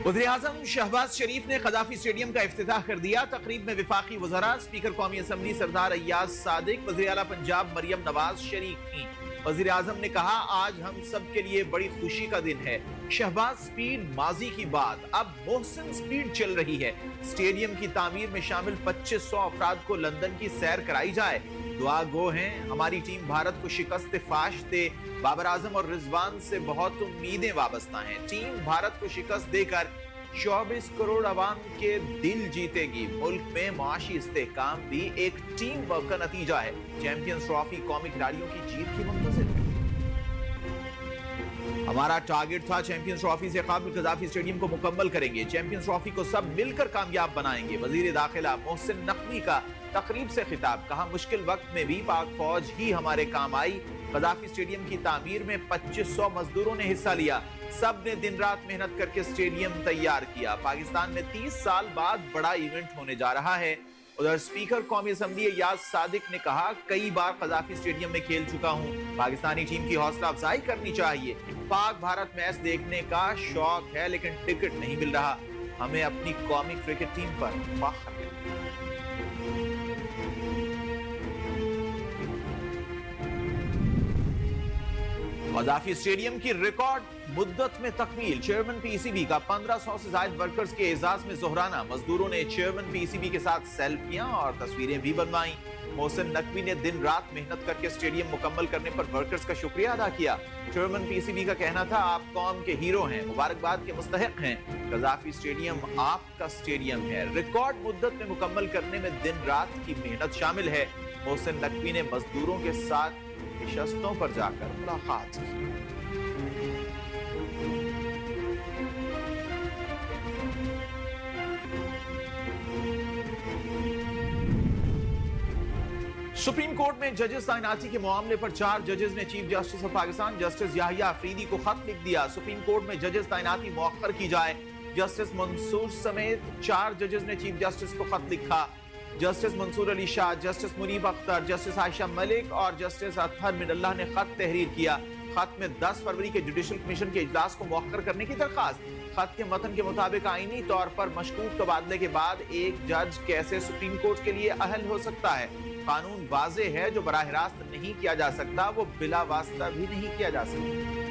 वज़ीर-ए-आज़म शहबाज शरीफ ने क़ज़ाफ़ी स्टेडियम का इफ्तिताह कर दिया। तक़रीब में वफ़ाक़ी वज़रा, स्पीकर कौमी असम्बली सरदार अय्याज़ सादिक, वज़ीर आला पंजाब मरियम नवाज़ शरीक थीं। वज़ीर-ए-आज़म ने कहा, आज हम सब के लिए बड़ी खुशी का दिन है। शहबाज स्पीड माजी की बात, अब मोहसिन स्पीड चल रही है। स्टेडियम की तामीर में शामिल 2500 अफराद को लंदन की सैर कराई जाए। दुआ गो हैं, हमारी टीम भारत को शिकस्त फाश दे। बाबर आजम और रिजवान से बहुत उम्मीदें वाबस्ता हैं। टीम भारत को शिकस्त देकर 24 करोड़ अवाम के दिल जीतेगी। मुल्क में मुआशी इस्तेहकाम भी एक टीम वर्क का नतीजा है। चैंपियंस ट्रॉफी कौमी खिलाड़ियों की जीत की मुंतज़िर। हमारा टारगेट था चैंपियंस ट्रॉफी से काबिल क़ज़ाफ़ी स्टेडियम को मुकम्मल करेंगे। चैंपियंस ट्रॉफी को सब मिलकर कामयाब बनाएंगे। वज़ीर दाखिला मोहसिन नकवी का तकरीब से खिताब, कहा मुश्किल वक्त में भी पाक फौज ही हमारे काम आई। क़ज़ाफ़ी स्टेडियम की तामीर में 2500 मजदूरों ने हिस्सा लिया। सब ने दिन रात मेहनत करके स्टेडियम तैयार किया। पाकिस्तान में 30 साल बाद बड़ा इवेंट होने जा रहा है। उधर स्पीकर कौमी असम्बली अय्याज़ सादिक ने कहा, कई बार क़ज़ाफ़ी स्टेडियम में खेल चुका हूँ। पाकिस्तानी टीम की हौसला अफजाई करनी चाहिए। पाक भारत मैच देखने का शौक है, लेकिन टिकट नहीं मिल रहा। हमें अपनी कौमी क्रिकेट टीम पर फख्र है। क़ज़ाफ़ी स्टेडियम की रिकॉर्ड मुद्दत में तकमील। चेयरमैन पीसीबी का 1500 से ज्यादा वर्कर्स के एजाज में जोहराना। मजदूरों ने चेयरमैन पीसीबी के साथ सेल्फियां और तस्वीरें भी बनवाई। मोहसिन नकवी ने दिन रात मेहनत करके स्टेडियम मुकम्मल करने पर वर्कर्स का शुक्रिया अदा किया। चेयरमैन पीसीबी का कहना था, आप कौम के हीरो हैं, मुबारकबाद के मुस्तहिक हैं। क़ज़ाफ़ी स्टेडियम आपका स्टेडियम है। रिकॉर्ड मुद्दत में मुकम्मल करने में दिन रात की मेहनत शामिल है। मोहसिन नकवी ने मजदूरों के साथ नशस्तों पर जाकर मुलाकात की। सुप्रीम कोर्ट में जजेस तैनाती के मामले पर 4 जजेस ने chief justice of Pakistan justice Yahya Afridi को खत लिख दिया। सुप्रीम कोर्ट में जजेस तैनाती मुअख्खर की जाए। जस्टिस मंसूर समेत 4 जजेस ने चीफ जस्टिस को खत लिखा। Justice Mansoor Ali Shah, justice Munib Akhtar, justice Ayesha Malik और जस्टिस अतहर मिनल्लाह ने खत तहरीर किया। खत में 10 फरवरी के जुडिशल कमीशन के इजलास को मुअख्खर करने की दरखास्त। खत के मतन के मुताबिक आईनी तौर पर मशकूक तबादले के बाद एक जज कैसे सुप्रीम कोर्ट के लिए अहल हो सकता है। कानून वाज़े है, जो बराह रास्त नहीं किया जा सकता वो बिला वास्ता भी नहीं किया जा सकता।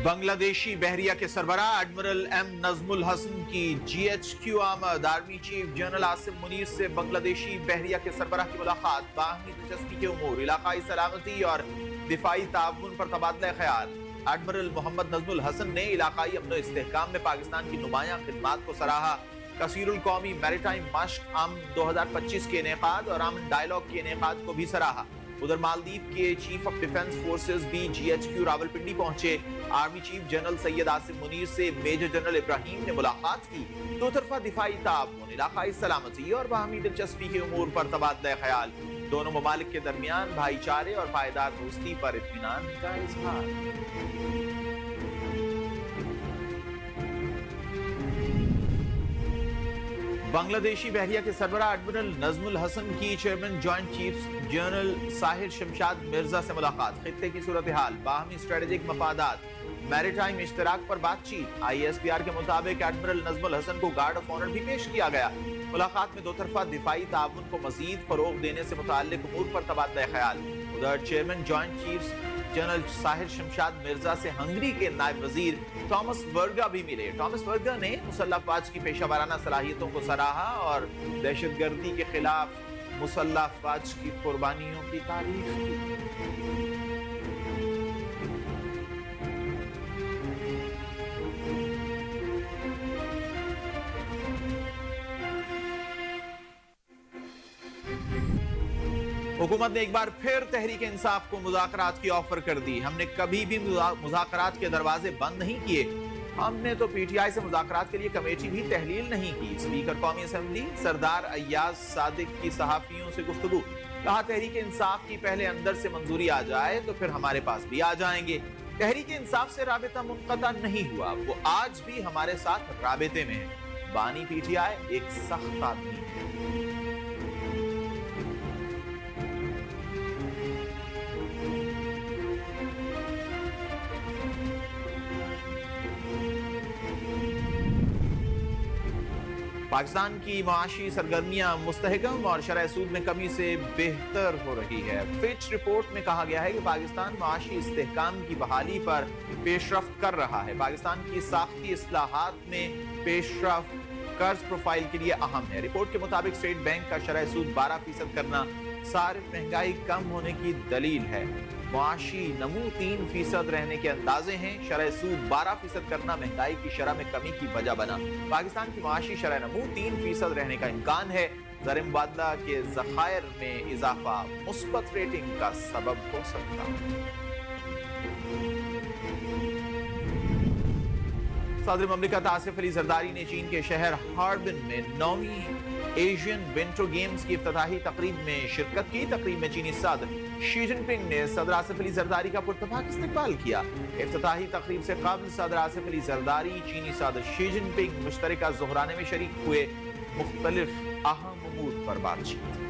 बांग्लादेशी बहरिया के सरबराह एडमिरल एम नजमुल हसन की GHQ आमद। Army chief general Asim Munir से बांग्लादेशी बहरिया के सरबराह की मुलाकात। बाहमी दिलचस्पी के उमूर, इलाकाई सलामती और दिफाई ताउन पर तबादला ख्याल। एडमिरल मोहम्मद नजमुल हसन ने इलाकाई अमन इस्तेहकाम में पाकिस्तान की नुमायां खिदमात को सराहा। कसीरुल कौमी मैरीटाइम मश्क आम 2025 के इनेकाद और आमन डायलॉग के इनेकाद को भी सराहा। उधर मालदीव के चीफ ऑफ डिफेंस फोर्सेस भी GHQ रावलपिंडी पहुंचे। Army chief general Syed Asim Munir से मेजर जनरल इब्राहिम ने मुलाकात की। दो तरफा दिफाई ताउन, इलाकाई सलामती और बाहमी दिलचस्पी के उमूर पर तबादला ख्याल। दोनों ममालिक के दरमियान भाईचारे और पायदार दोस्ती पर इत्मीनान का इजहार। बांग्लादेशी बहरिया के सरबराह एडमिरल नजमुल हसन की chairman joint chiefs general Sahir Shamshad Mirza से मुलाकात। खित्ते की सूरत हाल, बाहमी स्ट्रेटेजिक मफादात, मैरीटाइम इश्तराक पर बातचीत। ISPR के मुताबिक एडमिरल नजमुल हसन को गार्ड ऑफ ऑनर भी पेश किया गया। मुलाकात में दो तरफा दिफाई ताउन को मजीद फरोग देने से मुताल्लिक उमूर पर तबादला ख्याल। उधर chairman joint chiefs general Sahir Shamshad Mirza से हंगरी के नायब वजीर थॉमस बर्गा भी मिले। थॉमस बर्गा ने मुसल्लह अफवाज की पेशावराना सलाहियतों को सराहा और दहशतगर्दी के खिलाफ मुसल्लह अफवाज की कुर्बानियों की तारीफ की। हुकूमत ने एक बार फिर तहरीक इंसाफ को मुज़ाकरात की ऑफर कर दी। हमने कभी भी मुज़ाकरात के दरवाजे बंद नहीं किए। हमने तो PTI से मुज़ाकरात के लिए कमेटी भी तहलील नहीं की। स्पीकर कौमी असम्बली सरदार अय्याज़ सादिक की सहाफ़ियों से गुफ्तगू, कहा तहरीक इंसाफ की पहले अंदर से मंजूरी आ जाए तो फिर हमारे पास भी आ जाएंगे। तहरीक इंसाफ से राबिता मुनक़ता नहीं हुआ, वो आज भी हमारे साथ राबिते में है। बानी पीटीआई एक सख्त आदमी है। पाकिस्तान की माशी सरगर्मियां मुस्तहकम और शरह सूद में कमी से बेहतर हो रही है। फिच रिपोर्ट में कहा गया है कि पाकिस्तान माशी इस्तेहकाम की बहाली पर पेशरफ्त कर रहा है। पाकिस्तान की साख्ती इस्लाहात में पेशरफ्त कर्ज प्रोफाइल के लिए अहम है। रिपोर्ट के मुताबिक स्टेट बैंक का शरह सूद 12% करना सारिफ महंगाई कम होने की दलील है। मुआशी नमू 3% रहने के अंदाजे हैं। शरह सूद 12% करना महंगाई की शरह में कमी की वजह बना। पाकिस्तान की मुआशी शरह नमू 3% रहने का इम्कान है। ज़र मुबादला के ज़खायर में इजाफा मुस्बत रेटिंग का सबब हो सकता है। सदर ममलिकत आसिफ अली जरदारी ने चीन के शहर हार्बिन में 9वीं एशियन विंटर गेम्स की इफ्तिताही तकरीब में शिरकत की। तकरीब में चीनी सदर शी जिनपिंग ने सदर आसिफ अली जरदारी का पुरतपाक इस्तकबाल किया। इफ्तिताही तकरीब से कबल सदर आसिफ अली जरदारी, चीनी सदर शी जिनपिंग मुश्तरका ज़ुहराने में शरीक हुए। मुख्तलिफ अहम उमूर पर बातचीत।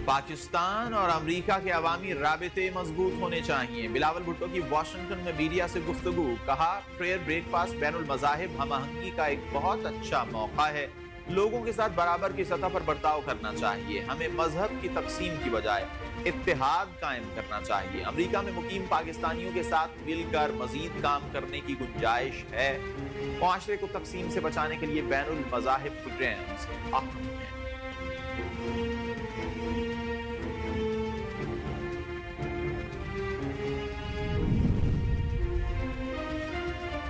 पाकिस्तान और अमेरिका के अवामी राबिते मजबूत होने चाहिए। बिलावल भुट्टो की वाशिंगटन में मीडिया से गुफ्तगू। कहा, प्रेयर ब्रेकफास्ट बैनुल मज़ाहिब हमआहंगी का एक बहुत अच्छा मौका है। लोगों के साथ बराबर की सतह पर बर्ताव करना चाहिए। हमें मजहब की तकसीम की बजाय इत्तेहाद कायम करना चाहिए। अमेरिका में मुकीम पाकिस्तानियों के साथ मिलकर मजीद काम करने की गुंजाइश है। मुआशरे को तकसीम से बचाने के लिए बैनुल मज़ाहिब प्रोग्राम्स अहम हैं।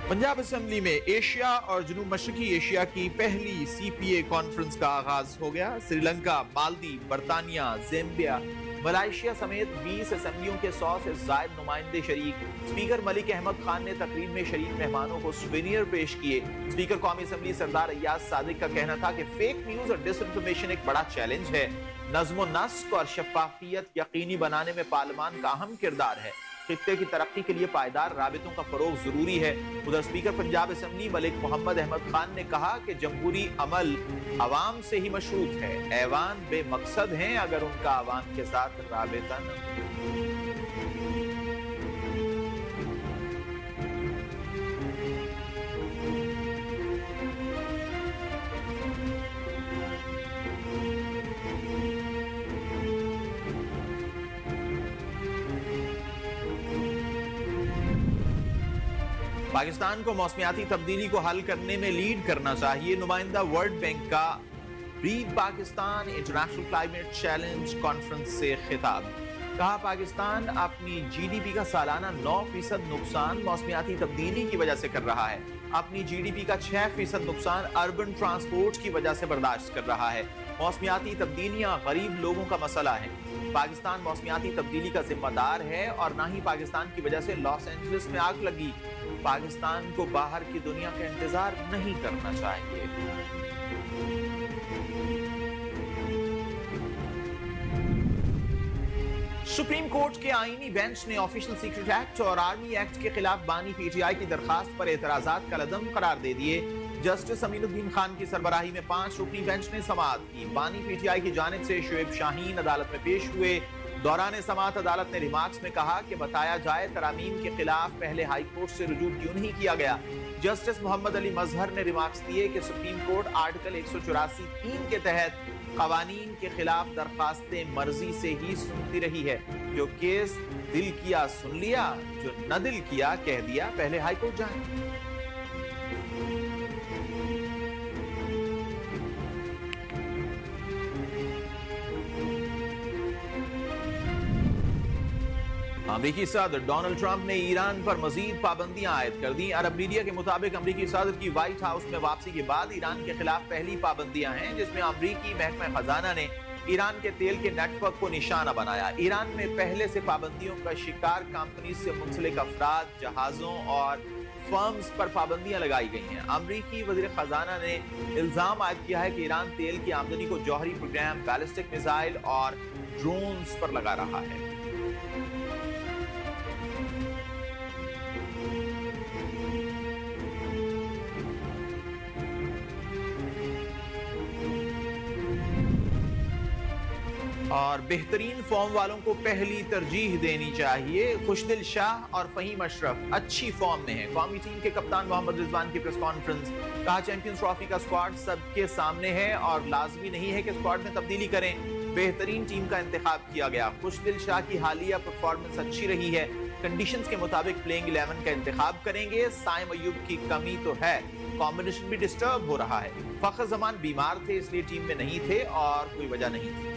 पंजाब असेंबली में एशिया और जनूब मशरकी एशिया की पहली CPA कॉन्फ्रेंस का आगाज हो गया। श्रीलंका, मालदीव, बरतानिया, ज़ाम्बिया, मलाइशिया समेत 20 असेंबलियों के 100 से जायद नुमाइंदे शरीक। स्पीकर मलिक अहमद खान ने तकरीब में शरीक मेहमानों को सुवेनियर पेश किए। स्पीकर कौमी असेंबली सरदार अय्याज सादिक का कहना था कि फेक न्यूज और डिसइंफॉर्मेशन एक बड़ा चैलेंज है। नज़्म नस्क और शफाफियत यकीनी बनाने में पार्लियामान का अहम किरदार है। खित्ते की तरक्की के लिए पायदार राबितों का फरोग जरूरी है। उधर स्पीकर पंजाब असेंबली मलिक मोहम्मद अहमद खान ने कहा कि जमहूरी अमल अवाम से ही मशरूत है। ऐवान बेमकसद हैं अगर उनका अवाम के साथ राबिता न हो। पाकिस्तान को मौसमियाती तब्दीली को हल करने में लीड करना चाहिए। नुमाइंदा वर्ल्ड बैंक का read Pakistan international climate challenge conference से खिताब। कहा, पाकिस्तान अपनी GDP का सालाना 9% नुकसान मौसमियाती तब्दीली की वजह से कर रहा है। अपनी GDP का 6% नुकसान अर्बन ट्रांसपोर्ट की वजह से बर्दाश्त कर रहा है। मौसमियाती तब्दीलियां गरीब लोगों का मसला है। पाकिस्तान मौसमियाती तब्दीली का जिम्मेदार है और ना ही पाकिस्तान की वजह से लॉस एंजलिस में आग लगी। पाकिस्तान को बाहर की दुनिया का इंतजार नहीं करना चाहिए। सुप्रीम कोर्ट के आईनी बेंच ने ऑफिशियल सीक्रेट एक्ट और आर्मी एक्ट के खिलाफ बानी PTI की दरखास्त पर एतराजात कलअदम करार दे दिए। जस्टिस अमीनुद्दीन खान की सरबराही में 5 रुकनी बेंच ने समाअत की। बानी PTI की जानिब से शुएब शाहीन अदालत में पेश हुए। दौरान समाअत अदालत ने रिमार्क्स में कहा कि बताया जाए तरामीम के खिलाफ पहले हाई कोर्ट से रुजू क्यों नहीं किया गया। जस्टिस मोहम्मद अली मजहर ने रिमार्क्स दिए कि सुप्रीम कोर्ट आर्टिकल 184(3) के तहत कवानीन के खिलाफ दरखास्तें मर्जी से ही सुनती रही है। जो केस दिल किया सुन लिया, जो न दिल किया कह दिया। पहले हाई कोर्ट जाए। अमरीकी सदर डोनाल्ड ट्रंप ने ईरान पर मजीद पाबंदियां आयद कर दी। अरब मीडिया के मुताबिक अमरीकी सदर की व्हाइट हाउस में वापसी के बाद ईरान के खिलाफ पहली पाबंदियां हैं, जिसमें अमरीकी महकमा खजाना ने ईरान के तेल के नेटवर्क को निशाना बनाया। ईरान में पहले से पाबंदियों का शिकार कंपनी से मुंसलिक अफराद, जहाजों और फर्म्स पर पाबंदियां लगाई गई हैं। अमरीकी वजीर खजाना ने इल्जाम आयद किया है कि ईरान तेल की आमदनी को जौहरी प्रोग्राम, बैलिस्टिक मिसाइल और ड्रोन्स पर लगा रहा है। और बेहतरीन फॉर्म वालों को पहली तरजीह देनी चाहिए। खुशदिल शाह और फहीम अशरफ अच्छी फॉर्म में हैं। कौमी टीम के कप्तान मोहम्मद रिजवान की प्रेस कॉन्फ्रेंस, कहा चैंपियंस ट्रॉफी का स्क्वाड सबके सामने है और लाजमी नहीं है कि स्क्वाड में तब्दीली करें। बेहतरीन टीम का इंतखाब किया गया। खुशदिल शाह की हालिया परफॉर्मेंस अच्छी रही है। कंडीशंस के मुताबिक प्लेइंग 11 का इंतखाब करेंगे। साइम अयूब की कमी तो है, कॉम्बिनेशन भी डिस्टर्ब हो रहा है। फखर जमान बीमार थे इसलिए टीम में नहीं थे और कोई वजह नहीं थी।